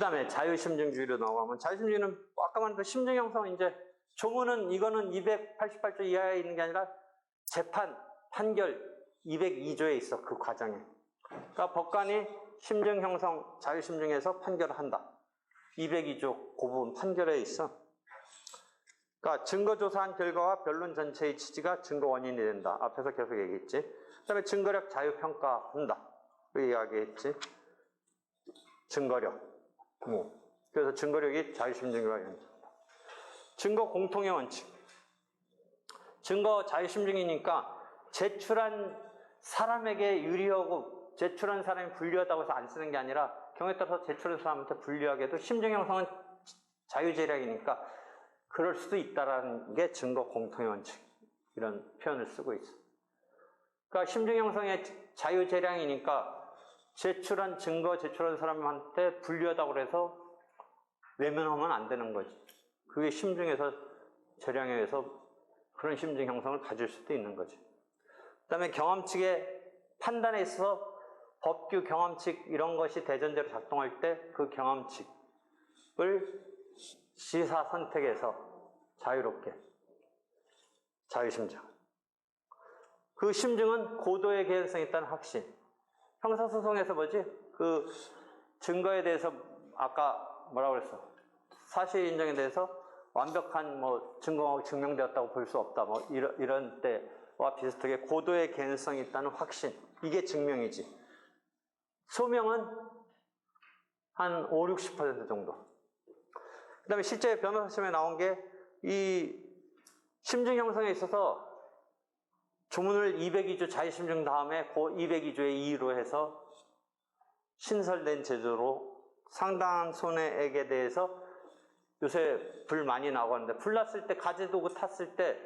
다음에 자유심증주의로 넘어가면, 자유심증주의는 아까 말한 그 심증 형성, 이제 조문은 이거는 288조 이하에 있는 게 아니라 재판, 판결 202조에 있어, 그 과정에. 그러니까 법관이 심증 형성, 자유심증에서 판결을 한다. 202조 그 부분 판결에 있어. 그러니까 증거조사한 결과와 변론 전체의 취지가 증거 원인이 된다. 앞에서 계속 얘기했지. 그 다음에 증거력 자유평가한다. 그 이야기했지. 증거력. 그래서 증거력이 자유심증과 연결된다. 증거 공통의 원칙. 증거 자유심증이니까 제출한 사람에게 유리하고 제출한 사람이 불리하다고 해서 안 쓰는 게 아니라 경우에 따라서 제출한 사람한테 불리하게도 심증 형성은 자유재량이니까 그럴 수도 있다라는 게 증거 공통의 원칙. 이런 표현을 쓰고 있어. 그러니까 심증 형성의 자유재량이니까 제출한 증거 제출한 사람한테 불리하다고 해서 외면하면 안 되는 거지. 그게 심증에서 재량에 의해서 그런 심증 형성을 가질 수도 있는 거지. 그 다음에 경험칙의 판단에 있어서 법규 경험칙 이런 것이 대전제로 작동할 때 그 경험칙을 시사 선택해서 자유롭게 자유심증. 그 심증은 고도의 개연성이 있다는 확신. 형사소송에서 뭐지? 그 증거에 대해서 아까 뭐라고 그랬어? 사실 인정에 대해서 완벽한 뭐 증거가 증명되었다고 볼 수 없다. 뭐 이런 때와 비슷하게 고도의 개연성이 있다는 확신. 이게 증명이지. 소명은 한 5, 60% 정도. 그 다음에 실제 변호사 시험에 나온 게 이 심증 형성에 있어서 조문을 202조 자유심증 다음에 그 202조의 2로 해서 신설된 제도로 상당한 손해액에 대해서 요새 불 많이 나오고 하는데, 불 났을 때 가재도구 탔을 때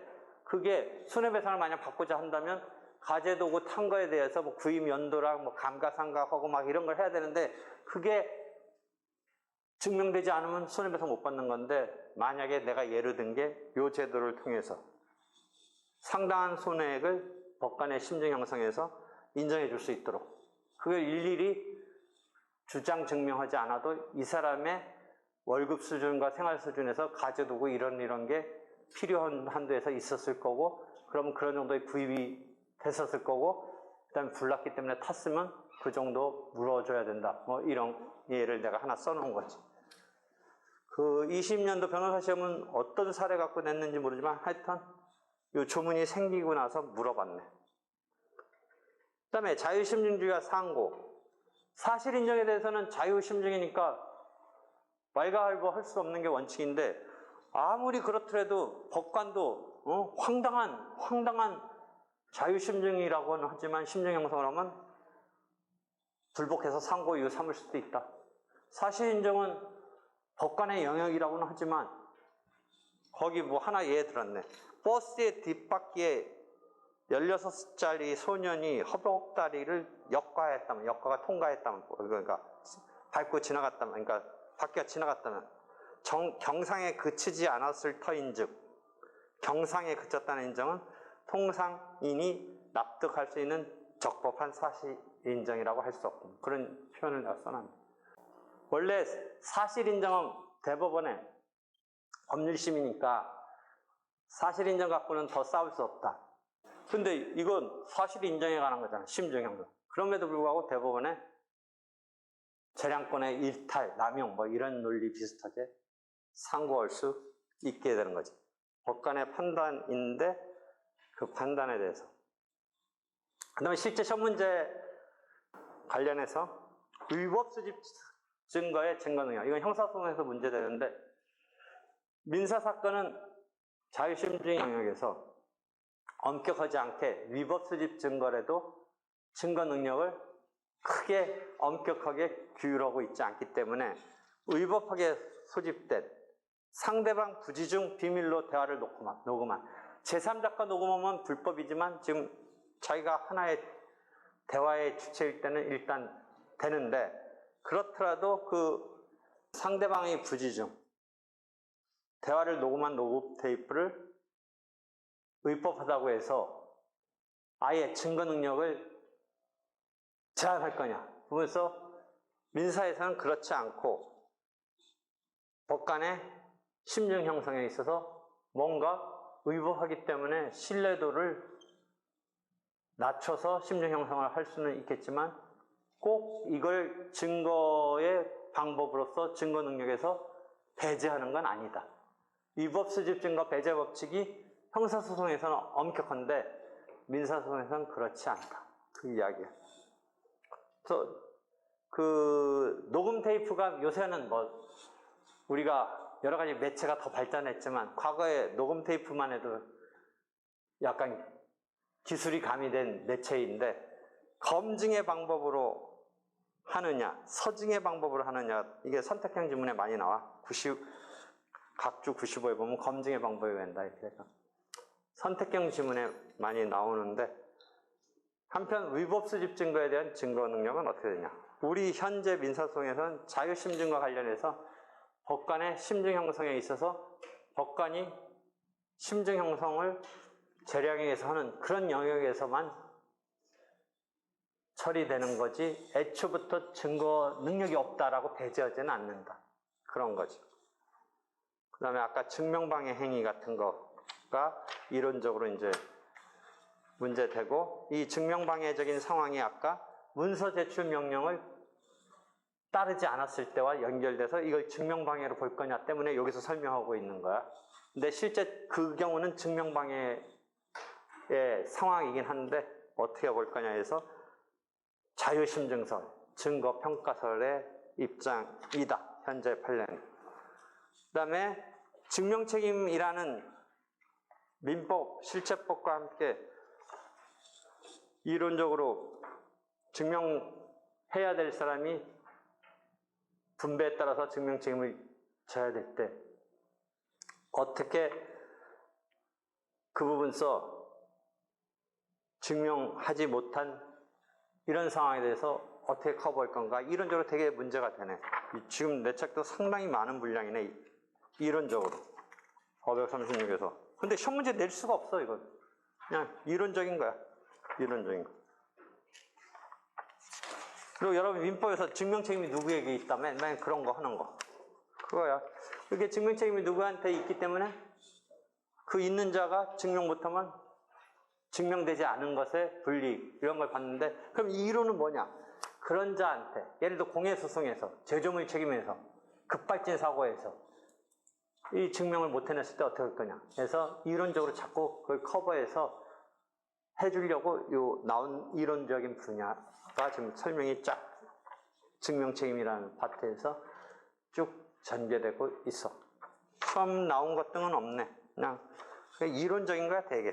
그게 손해배상을 만약 받고자 한다면 가재도구 탄 거에 대해서 뭐 구입 연도랑 뭐 감가상각하고 막 이런 걸 해야 되는데 그게 증명되지 않으면 손해배상 못 받는 건데, 만약에 내가 예를 든 게 요 제도를 통해서 상당한 손해액을 법관의 심증 형성에서 인정해 줄 수 있도록, 그걸 일일이 주장 증명하지 않아도 이 사람의 월급 수준과 생활 수준에서 가재도구 이런 게 필요한 한도에서 있었을 거고, 그러면 그런 정도의 구입이 됐었을 거고, 그 다음에 불났기 때문에 탔으면 그 정도 물어줘야 된다. 뭐 이런 예를 내가 하나 써놓은 거지. 그 20년도 변호사 시험은 어떤 사례 갖고 냈는지 모르지만 하여튼 이 조문이 생기고 나서 물어봤네. 그 다음에 자유심증주의와 상고. 사실 인정에 대해서는 자유심증이니까 왈가왈부 할 수 없는 게 원칙인데, 아무리 그렇더라도 법관도 황당한 자유심증이라고는 하지만 심증 형성을 하면 불복해서 상고 이유 삼을 수도 있다. 사실 인정은 법관의 영역이라고는 하지만 거기 뭐 하나 예 들었네. 버스의 뒷바퀴에 16살짜리 소년이 허벅다리를 역과가 통과했다면, 그러니까 밟고 지나갔다면, 그러니까 바퀴가 지나갔다면 경상에 그치지 않았을 터인즉, 경상에 그쳤다는 인정은 통상인이 납득할 수 있는 적법한 사실 인정이라고 할 수 없고, 그런 표현을 내가 써놨네. 원래 사실 인정은 대법원의 법률심이니까 사실 인정 갖고는 더 싸울 수 없다. 근데 이건 사실 인정에 관한 거잖아, 심증 형성. 그럼에도 불구하고 대법원에 재량권의 일탈, 남용 뭐 이런 논리 비슷하게 상고할 수 있게 되는 거지. 법관의 판단인데 그 판단에 대해서. 그 다음에 실제 시험 문제 관련해서 위법 수집 증거의 증거 능력. 이건 형사소송에서 문제되는데, 민사사건은 자유심증 영역에서 엄격하지 않게 위법 수집 증거라도 증거 능력을 크게 엄격하게 규율하고 있지 않기 때문에 위법하게 소집된 상대방 부지중 비밀로 대화를 녹음한 제3자가 녹음하면 불법이지만 지금 자기가 하나의 대화의 주체일 때는 일단 되는데, 그렇더라도 그 상대방의 부지중 대화를 녹음한 녹음 테이프를 위법하다고 해서 아예 증거 능력을 제한할 거냐? 그래서 민사에서는 그렇지 않고 법관의 심증 형성에 있어서 뭔가 의법하기 때문에 신뢰도를 낮춰서 심증 형성을 할 수는 있겠지만 꼭 이걸 증거의 방법으로서 증거 능력에서 배제하는 건 아니다. 위법 수집 증거 배제 법칙이 형사소송에서는 엄격한데 민사소송에서는 그렇지 않다. 그 이야기야. 그래서 그 녹음 테이프가 요새는 뭐 우리가 여러 가지 매체가 더 발전했지만 과거에 녹음 테이프만 해도 약간 기술이 가미된 매체인데 검증의 방법으로 하느냐, 서증의 방법으로 하느냐, 이게 선택형 지문에 많이 나와. 각주 95에 보면 검증의 방법이 된다. 이렇게 해서 선택형 지문에 많이 나오는데 한편 위법 수집 증거에 대한 증거 능력은 어떻게 되냐? 우리 현재 민사소송에서는 자유심증과 관련해서 법관의 심증 형성에 있어서 법관이 심증 형성을 재량에서 하는 그런 영역에서만 처리되는 거지 애초부터 증거 능력이 없다라고 배제하지는 않는다. 그런 거지. 그 다음에 아까 증명방해 행위 같은 거가 이론적으로 이제 문제되고 이 증명방해적인 상황이 아까 문서 제출 명령을 따르지 않았을 때와 연결돼서 이걸 증명방해로 볼 거냐 때문에 여기서 설명하고 있는 거야. 근데 실제 그 경우는 증명방해의 상황이긴 한데 어떻게 볼 거냐 해서 자유심증설, 증거평가설의 입장이다. 현재 판례는. 그 다음에 증명책임이라는 민법, 실체법과 함께 이론적으로 증명해야 될 사람이 분배에 따라서 증명책임을 져야 될 때 어떻게 그 부분서 증명하지 못한 이런 상황에 대해서 어떻게 커버할 건가 이론적으로 되게 문제가 되네. 지금 내 책도 상당히 많은 분량이네. 이론적으로 536에서. 근데 시험 문제 낼 수가 없어. 이거 그냥 이론적인 거야. 이론적인 거. 그리고 여러분 민법에서 증명책임이 누구에게 있다면 맨 그런 거 하는 거 그거야. 이게 증명책임이 누구한테 있기 때문에 그 있는 자가 증명 못하면 증명되지 않은 것의 불이익 이런 걸 받는데 그럼 이 이론은 뭐냐? 그런 자한테 예를 들어 공해소송에서 제조물 책임에서 급발진 사고에서 이 증명을 못 해냈을 때 어떻게 할 거냐? 그래서 이론적으로 자꾸 그걸 커버해서 해주려고 요 나온 이론적인 분야가 지금 설명이 쫙 증명책임이라는 파트에서 쭉 전개되고 있어. 처음 나온 것 등은 없네. 그냥 이론적인 거야 되게.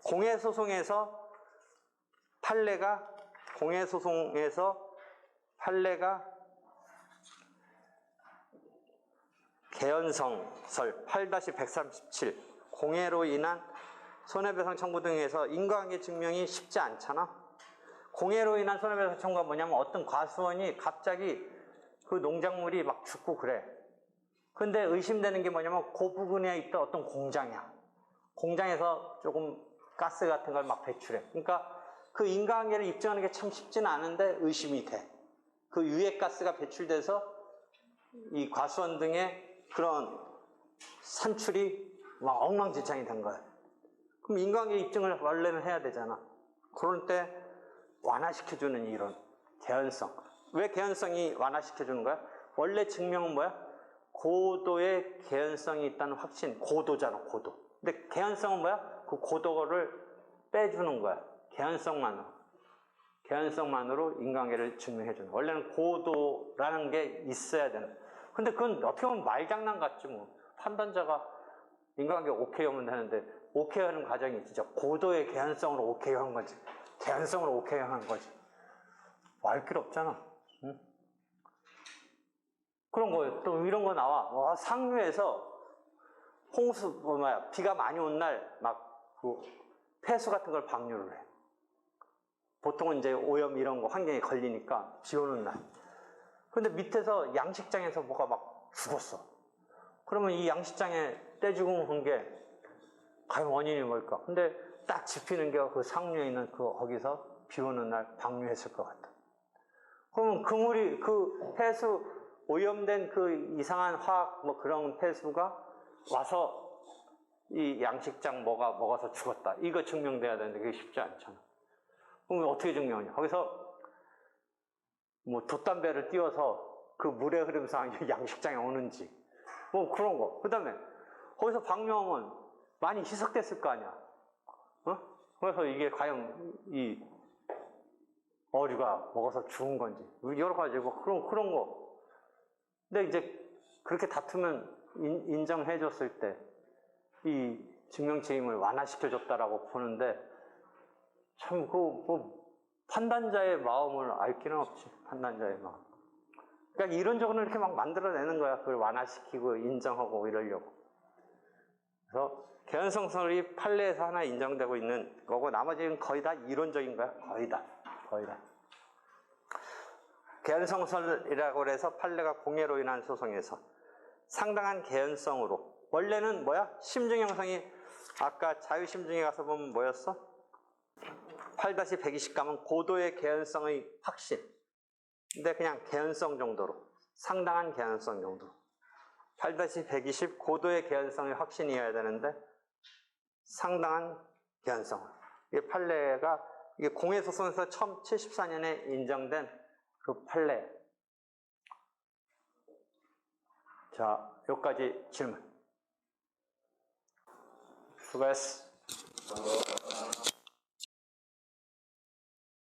공해소송에서 판례가 개연성설 8-137 공해로 인한 손해배상 청구 등에서 인과관계 증명이 쉽지 않잖아. 공해로 인한 손해배상 청구가 뭐냐면 어떤 과수원이 갑자기 그 농작물이 막 죽고 그래. 근데 의심되는 게 뭐냐면 그 부근에 있던 어떤 공장이야. 공장에서 조금 가스 같은 걸 막 배출해. 그러니까 그 인과관계를 입증하는 게 참 쉽지는 않은데 의심이 돼. 그 유해가스가 배출돼서 이 과수원 등의 그런 산출이 막 엉망진창이 된 거야. 그럼 인과관계 입증을 원래는 해야 되잖아. 그럴 때 완화시켜주는 이론, 개연성. 왜 개연성이 완화시켜주는 거야? 원래 증명은 뭐야? 고도의 개연성이 있다는 확신, 고도잖아, 고도. 근데 개연성은 뭐야? 그 고도를 빼주는 거야. 개연성만으로 인과관계를 증명해주는 거야. 원래는 고도라는 게 있어야 되는. 근데 그건 어떻게 보면 말장난 같지 뭐. 판단자가 인과관계 오케이 하면 되는데 오케이 하는 과정이 진짜 고도의 개연성으로 오케이 한 거지. 개연성으로 오케이 한 거지. 말 필요 없잖아. 응? 그런 거, 또 이런 거 나와. 상류에서 비가 많이 온 날 막 그 폐수 같은 걸 방류를 해. 보통은 이제 오염 이런 거 환경에 걸리니까 비 오는 날. 근데 밑에서 양식장에서 뭐가 막 죽었어. 그러면 이 양식장에 떼죽음 게 과연 원인이 뭘까? 근데 딱 짚히는 게 그 상류에 있는 거기서 비 오는 날 방류했을 것 같아. 그러면 그 물이 그 폐수 오염된 그 이상한 화학 뭐 그런 폐수가 와서 이 양식장 먹어서 죽었다. 이거 증명돼야 되는데 그게 쉽지 않잖아. 그럼 어떻게 증명하냐? 거기서 뭐 돛담배를 띄워서 그 물의 흐름상 양식장에 오는지 뭐 그런 거. 그 다음에 거기서 박명은 많이 희석됐을 거 아니야. 어? 그래서 이게 과연 이 어류가 먹어서 죽은 건지 여러 가지 뭐 그런 거. 근데 이제 그렇게 다투면 인정해줬을 때 이 증명 책임을 완화시켜줬다라고 보는데 참 뭐 판단자의 마음을 알 길은 없지. 판단자의 마음. 그러니까 이론적으로 이렇게 막 만들어내는 거야. 그걸 완화시키고 인정하고 이러려고. 그래서 개연성설이 판례에서 하나 인정되고 있는 거고 나머지는 거의 다 이론적인 거야. 거의 다. 개연성설이라고 해서 판례가 공해로 인한 소송에서 상당한 개연성으로 원래는 뭐야? 심증 형성이 아까 자유심증에 가서 보면 뭐였어? 8-120 가면 고도의 개연성의 확신. 근데 그냥 개연성 정도로 상당한 개연성 정도. 8-120 고도의 개연성의 확신이어야 되는데 상당한 개연성. 이 판례가 이게 공해소송에서 처음 74년에 인정된 그 판례. 자, 여기까지 질문. 수고했어.